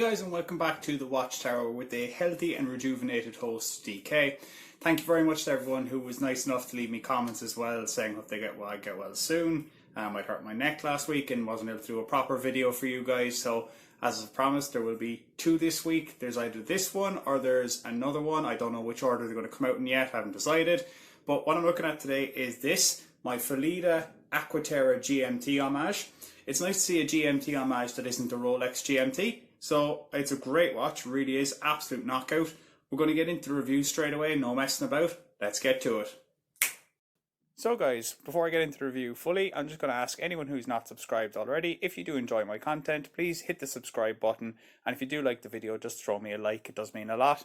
guys, and welcome back to the Watchtower with a healthy and rejuvenated host, DK. Thank you very much to everyone who was nice enough to leave me comments as well, saying hope they get well soon. I hurt my neck last week and wasn't able to do a proper video for you guys, so as promised, there will be two this week. There's either this one or there's another one. I don't know which order they're going to come out in yet, I haven't decided. But what I'm looking at today is this, my Phylida Aquaterra GMT Homage. It's nice to see a GMT Homage that isn't a Rolex GMT. So it's a great watch, really is, absolute knockout. We're going to get into the review straight away, no messing about. Let's get to it. So guys, before I get into the review fully, I'm just going to ask anyone who's not subscribed already, if you do enjoy my content, please hit the subscribe button. And if you do like the video, just throw me a like, it does mean a lot.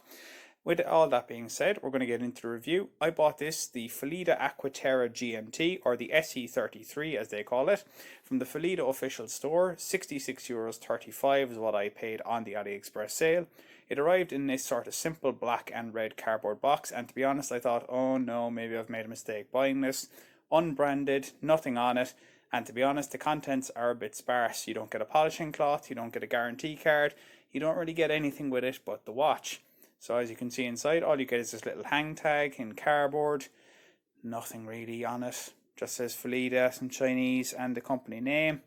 With all that being said, we're going to get into the review. I bought this, the Phylida Aquaterra GMT, or the SE33 as they call it, from the Phylida official store. €66.35 is what I paid on the AliExpress sale. It arrived in this sort of simple black and red cardboard box, and to be honest I thought, oh no, maybe I've made a mistake buying this. Unbranded, nothing on it, and to be honest the contents are a bit sparse. You don't get a polishing cloth, you don't get a guarantee card, you don't really get anything with it but the watch. So as you can see inside, all you get is this little hang tag in cardboard. Nothing really on it. Just says Phylida, some Chinese, and the company name.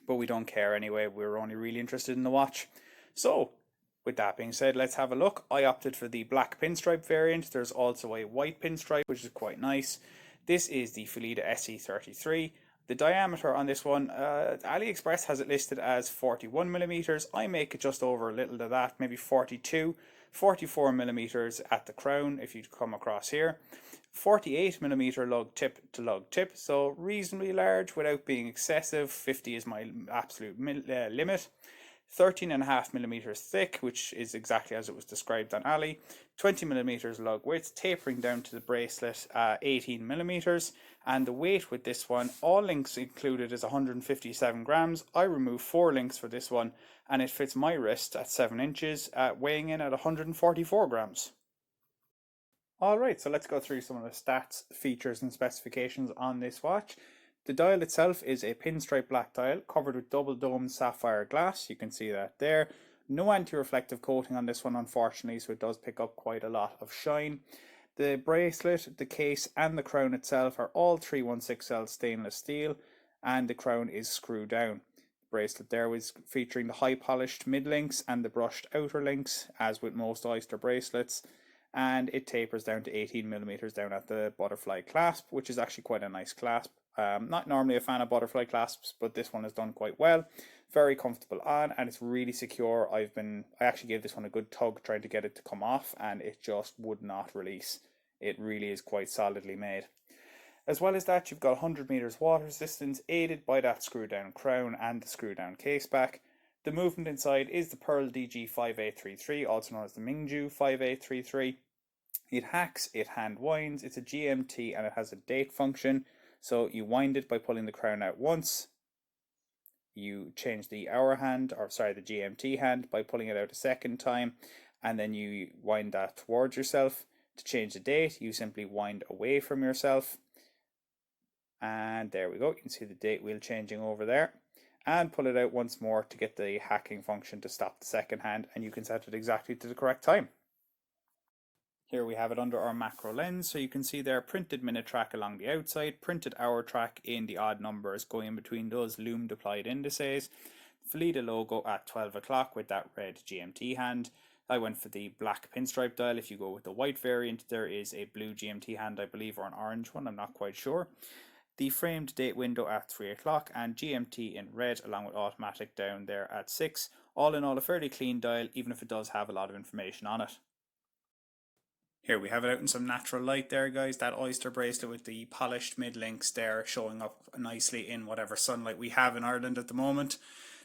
But we don't care anyway, we're only really interested in the watch. So, with that being said, let's have a look. I opted for the black pinstripe variant. There's also a white pinstripe, which is quite nice. This is the Phylida SE33. The diameter on this one, AliExpress has it listed as 41 millimeters. I make it just over a little to that, maybe 42. 44 millimeters at the crown if you come across here, 48 millimeter lug tip to lug tip, so reasonably large without being excessive. 50 is my absolute limit. 13.5 millimeters thick, which is exactly as it was described on Ali. 20 millimeters lug width, tapering down to the bracelet 18 millimeters, and the weight with this one, all links included, is 157 grams. I removed 4 links for this one, and it fits my wrist at 7 inches, weighing in at 144 grams. Alright, so let's go through some of the stats, features and specifications on this watch. The dial itself is a pinstripe black dial covered with double dome sapphire glass. You can see that there. No anti-reflective coating on this one, unfortunately, so it does pick up quite a lot of shine. The bracelet, the case and the crown itself are all 316L stainless steel, and the crown is screw down. The bracelet there was featuring the high polished mid links and the brushed outer links, as with most Oyster bracelets, and it tapers down to 18 millimeters down at the butterfly clasp, which is actually quite a nice clasp. Not normally a fan of butterfly clasps, but this one is done quite well. Very comfortable on, and it's really secure. I actually gave this one a good tug trying to get it to come off, and it just would not release. It really is quite solidly made. As well as that, you've got 100 meters water resistance, aided by that screw down crown and the screw down case back. The movement inside is the Pearl DG5833, also known as the Mingju 5833. It hacks, it hand winds, it's a GMT, and it has a date function. So you wind it by pulling the crown out once. You change the the GMT hand by pulling it out a second time, and then you wind that towards yourself. To change the date, you simply wind away from yourself. And there we go, you can see the date wheel changing over there. And pull it out once more to get the hacking function to stop the second hand, and you can set it exactly to the correct time. Here we have it under our macro lens, so you can see there printed minute track along the outside, printed hour track in the odd numbers going in between those Lume deployed indices, Phylida logo at 12 o'clock with that red GMT hand. I went for the black pinstripe dial. If you go with the white variant, there is a blue GMT hand, I believe, or an orange one, I'm not quite sure. The framed date window at 3 o'clock and GMT in red along with automatic down there at 6. All in all, a fairly clean dial, even if it does have a lot of information on it. Here we have it out in some natural light there, guys. That Oyster bracelet with the polished mid links there showing up nicely in whatever sunlight we have in Ireland at the moment.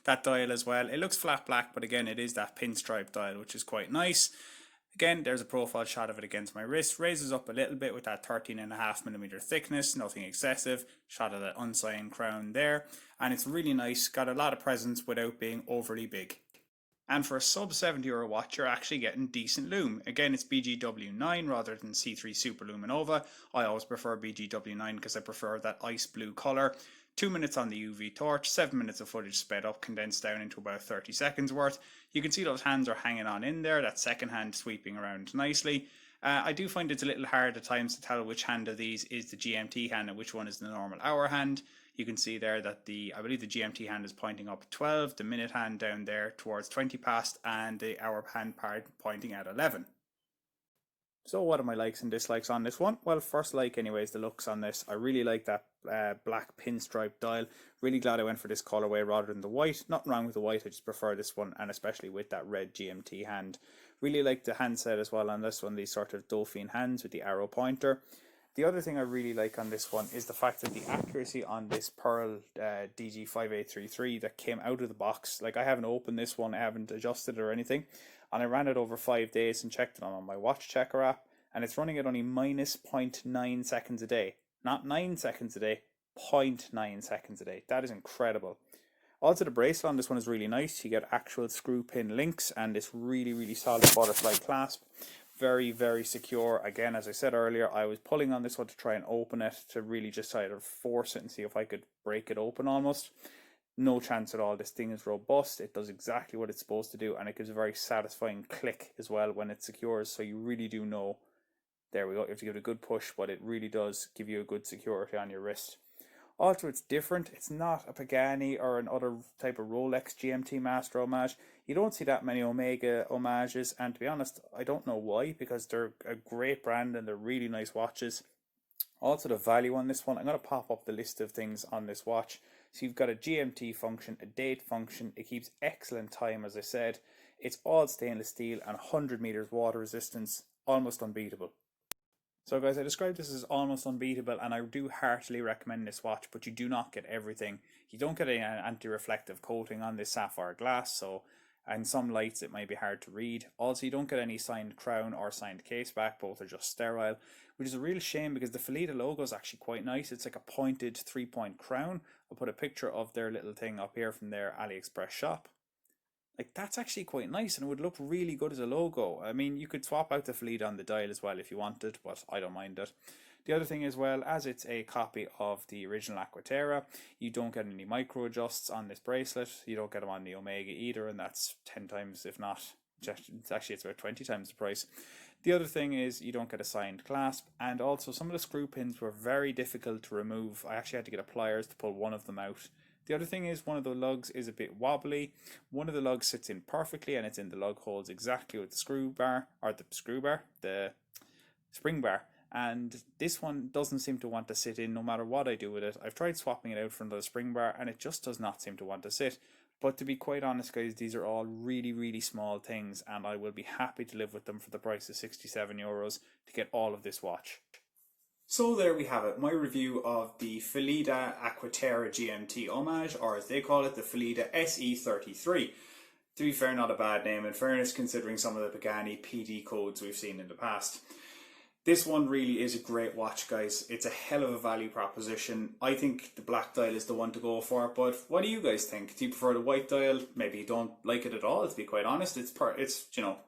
That dial as well, it looks flat black, but again it is that pinstripe dial, which is quite nice. Again, there's a profile shot of it against my wrist. Raises up a little bit with that 13.5 millimeter thickness, nothing excessive. Shot of that unsigned crown there, and it's really nice. Got a lot of presence without being overly big. And for a sub €70 watch, you're actually getting decent lume. Again, it's BGW9 rather than C3 Super Luminova. I always prefer BGW9 because I prefer that ice blue colour. 2 minutes on the UV torch, 7 minutes of footage sped up, condensed down into about 30 seconds worth. You can see those hands are hanging on in there, that second hand sweeping around nicely. I do find it's a little hard at times to tell which hand of these is the GMT hand and which one is the normal hour hand. You can see there that I believe the GMT hand is pointing up at 12, the minute hand down there towards 20 past, and the hour hand part pointing at 11. So what are my likes and dislikes on this one? Well, first like anyways, the looks on this. I really like that black pinstripe dial. Really glad I went for this colorway rather than the white. Nothing wrong with the white, I just prefer this one, and especially with that red GMT hand. Really like the handset as well on this one, these sort of dolphin hands with the arrow pointer. The other thing I really like on this one is the fact that the accuracy on this Pearl DG5833 that came out of the box, like I haven't opened this one, I haven't adjusted it or anything, and I ran it over 5 days and checked it on my Watchtower app, and it's running at only minus 0.9 seconds a day. Not 9 seconds a day, 0.9 seconds a day. That is incredible. Also, the bracelet on this one is really nice. You get actual screw pin links and this really, really solid butterfly clasp. Very, very secure. Again, as I said earlier, I was pulling on this one to try and open it, to really just try to force it and see if I could break it open almost. No chance at all. This thing is robust. It does exactly what it's supposed to do, and it gives a very satisfying click as well when it secures, so you really do know. There we go. You have to give it a good push, but it really does give you a good security on your wrist. Also, it's different. It's not a Pagani or another type of Rolex GMT Master Homage. You don't see that many Omega Homages, and to be honest, I don't know why, because they're a great brand and they're really nice watches. Also, the value on this one, I'm going to pop up the list of things on this watch. So you've got a GMT function, a date function. It keeps excellent time, as I said. It's all stainless steel and 100 meters water resistance, almost unbeatable. So guys, I described this as almost unbeatable, and I do heartily recommend this watch, but you do not get everything. You don't get an anti-reflective coating on this sapphire glass, so in some lights it might be hard to read. Also, you don't get any signed crown or signed case back, both are just sterile, which is a real shame because the Phylida logo is actually quite nice. It's like a pointed 3-point crown. I'll put a picture of their little thing up here from their AliExpress shop. Like, that's actually quite nice and it would look really good as a logo. I mean, you could swap out the Phylida on the dial as well if you wanted, but I don't mind it. The other thing as well, as it's a copy of the original Aquaterra, you don't get any micro adjusts on this bracelet. You don't get them on the Omega either, and that's 10 times, if not, actually it's about 20 times the price. The other thing is you don't get a signed clasp, and also some of the screw pins were very difficult to remove. I actually had to get a pliers to pull one of them out. The other thing is one of the lugs is a bit wobbly. One of the lugs sits in perfectly and it's in the lug holes exactly with the spring bar, and this one doesn't seem to want to sit in no matter what I do with it. I've tried swapping it out for another spring bar and it just does not seem to want to sit. But to be quite honest guys, these are all really, really small things and I will be happy to live with them for the price of €67 to get all of this watch. So there we have it, my review of the Phylida Aquaterra GMT Homage, or as they call it, the Phylida SE33. To be fair, not a bad name in fairness, considering some of the Pagani PD codes we've seen in the past. This one really is a great watch, guys. It's a hell of a value proposition. I think the black dial is the one to go for, but what do you guys think? Do you prefer the white dial? Maybe you don't like it at all, to be quite honest. It's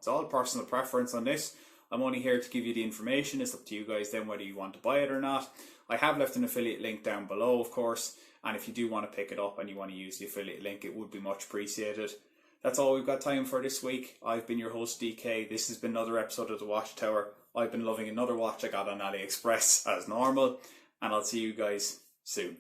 all personal preference on this. I'm only here to give you the information. It's up to you guys then whether you want to buy it or not. I have left an affiliate link down below, of course, and if you do want to pick it up and you want to use the affiliate link, it would be much appreciated. That's all we've got time for this week. I've been your host, DK. This has been another episode of the Watchtower. I've been loving another watch I got on AliExpress as normal, and I'll see you guys soon.